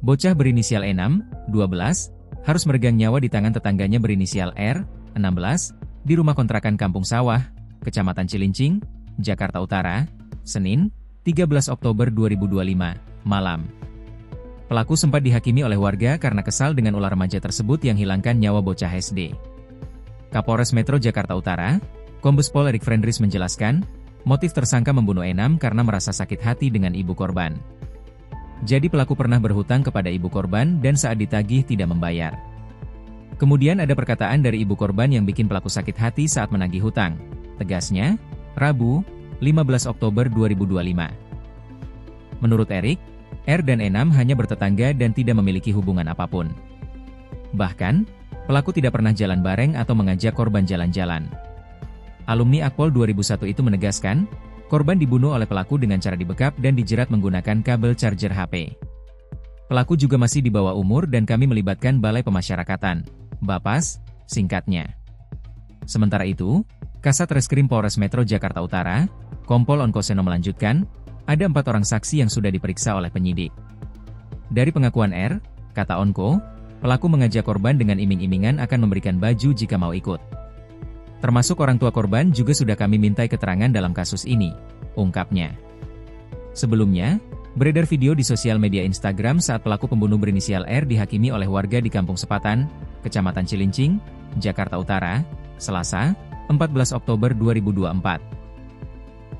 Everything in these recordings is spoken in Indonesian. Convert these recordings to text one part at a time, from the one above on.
Bocah berinisial E6, 12, harus meregang nyawa di tangan tetangganya berinisial R, 16, di rumah kontrakan Kampung Sawah, Kecamatan Cilincing, Jakarta Utara, Senin, 13 Oktober 2025, malam. Pelaku sempat dihakimi oleh warga karena kesal dengan ulah remaja tersebut yang hilangkan nyawa bocah SD. Kapolres Metro Jakarta Utara, Kombes Pol Erik Frendris menjelaskan, motif tersangka membunuh E6 karena merasa sakit hati dengan ibu korban. Jadi pelaku pernah berhutang kepada ibu korban dan saat ditagih tidak membayar. Kemudian ada perkataan dari ibu korban yang bikin pelaku sakit hati saat menagih hutang. Tegasnya, Rabu, 15 Oktober 2025. Menurut Erik, R dan E6 hanya bertetangga dan tidak memiliki hubungan apapun. Bahkan, pelaku tidak pernah jalan bareng atau mengajak korban jalan-jalan. Alumni Akpol 2001 itu menegaskan, korban dibunuh oleh pelaku dengan cara dibekap dan dijerat menggunakan kabel charger HP. Pelaku juga masih di bawah umur dan kami melibatkan Balai Pemasyarakatan, Bapas, singkatnya. Sementara itu, Kasat Reskrim Polres Metro Jakarta Utara, Kompol Onkoseno melanjutkan, ada 4 orang saksi yang sudah diperiksa oleh penyidik. Dari pengakuan R, kata Onko, pelaku mengajak korban dengan iming-imingan akan memberikan baju jika mau ikut. Termasuk orang tua korban juga sudah kami mintai keterangan dalam kasus ini, ungkapnya. Sebelumnya, beredar video di sosial media Instagram saat pelaku pembunuh berinisial R dihakimi oleh warga di Kampung Sepatan, Kecamatan Cilincing, Jakarta Utara, Selasa, 14 Oktober 2024.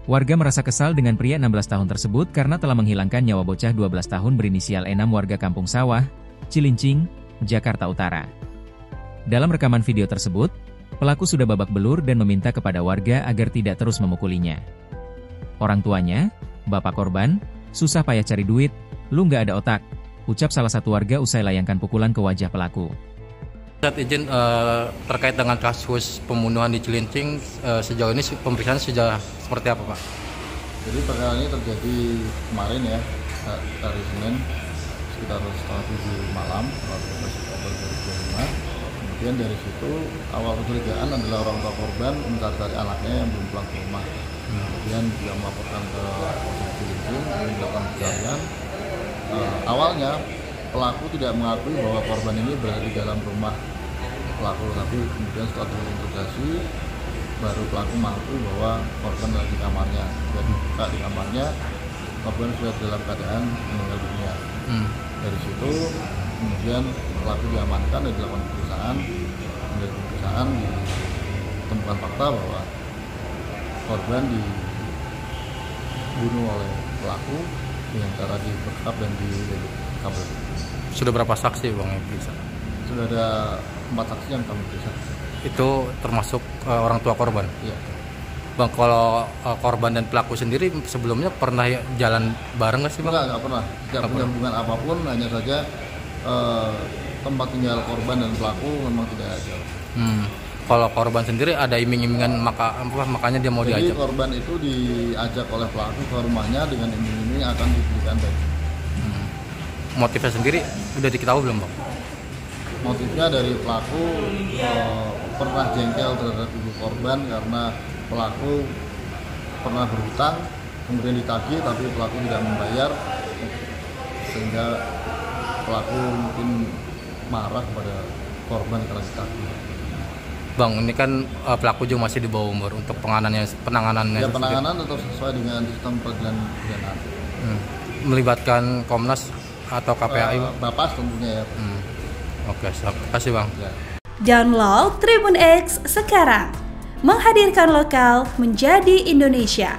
Warga merasa kesal dengan pria 16 tahun tersebut karena telah menghilangkan nyawa bocah 12 tahun berinisial E6 warga Kampung Sawah, Cilincing, Jakarta Utara. Dalam rekaman video tersebut, pelaku sudah babak belur dan meminta kepada warga agar tidak terus memukulinya. Orang tuanya, bapak korban, susah payah cari duit, lu nggak ada otak, ucap salah satu warga usai layangkan pukulan ke wajah pelaku. Saat izin terkait dengan kasus pembunuhan di Cilincing, sejauh ini pemeriksaan sudah seperti apa, Pak? Jadi perkara ini terjadi kemarin ya, hari Senin, sekitar setengah 7 malam, 12 Oktober 2025. Kemudian dari situ, awal kecurigaan adalah orang tua korban mencari anaknya yang belum pulang ke rumah. Kemudian dia melaporkan ke Polsek Cilincing, melakukan pencarian. Awalnya, pelaku tidak mengakui bahwa korban ini berada di dalam rumah pelaku, tapi kemudian setelah diinterogasi, baru pelaku mengakui bahwa korban ada di kamarnya. Sudah dibuka di kamarnya, korban sudah dalam keadaan meninggal dunia. Dari situ, kemudian pelaku diamankan dan dilakukan pemeriksaan. Dari pemeriksaan ditemukan fakta bahwa korban dibunuh oleh pelaku dengan cara dibekap dan dililit kabel. Sudah berapa saksi, Bang, yang periksa? Sudah ada 4 saksi yang kami periksa. Itu termasuk orang tua korban? Iya. Bang, kalau korban dan pelaku sendiri sebelumnya pernah jalan bareng nggak sih, Bang? Enggak pernah. Tidak punya hubungan apapun, hanya saja tempat tinggal korban dan pelaku memang tidak ada. Kalau korban sendiri ada iming-imingan makanya dia mau Jadi diajak? korban itu diajak oleh pelaku ke rumahnya dengan iming-iming akan diberikan baju. Motifnya sendiri udah diketahui belum, Bang? Motifnya dari pelaku pernah jengkel terhadap ibu korban karena pelaku pernah berhutang, kemudian ditagih tapi pelaku tidak membayar, sehingga pelaku mungkin marah kepada korban karena ditagih. Bang, ini kan pelaku juga masih di bawah umur untuk penanganannya. Ya, penanganan tetap sesuai dengan sistem peradilan pidana. Melibatkan Komnas atau KPAI? Bapas tentunya ya. Oke, terima kasih, Bang. Ya. Download Tribun X sekarang, menghadirkan lokal menjadi Indonesia.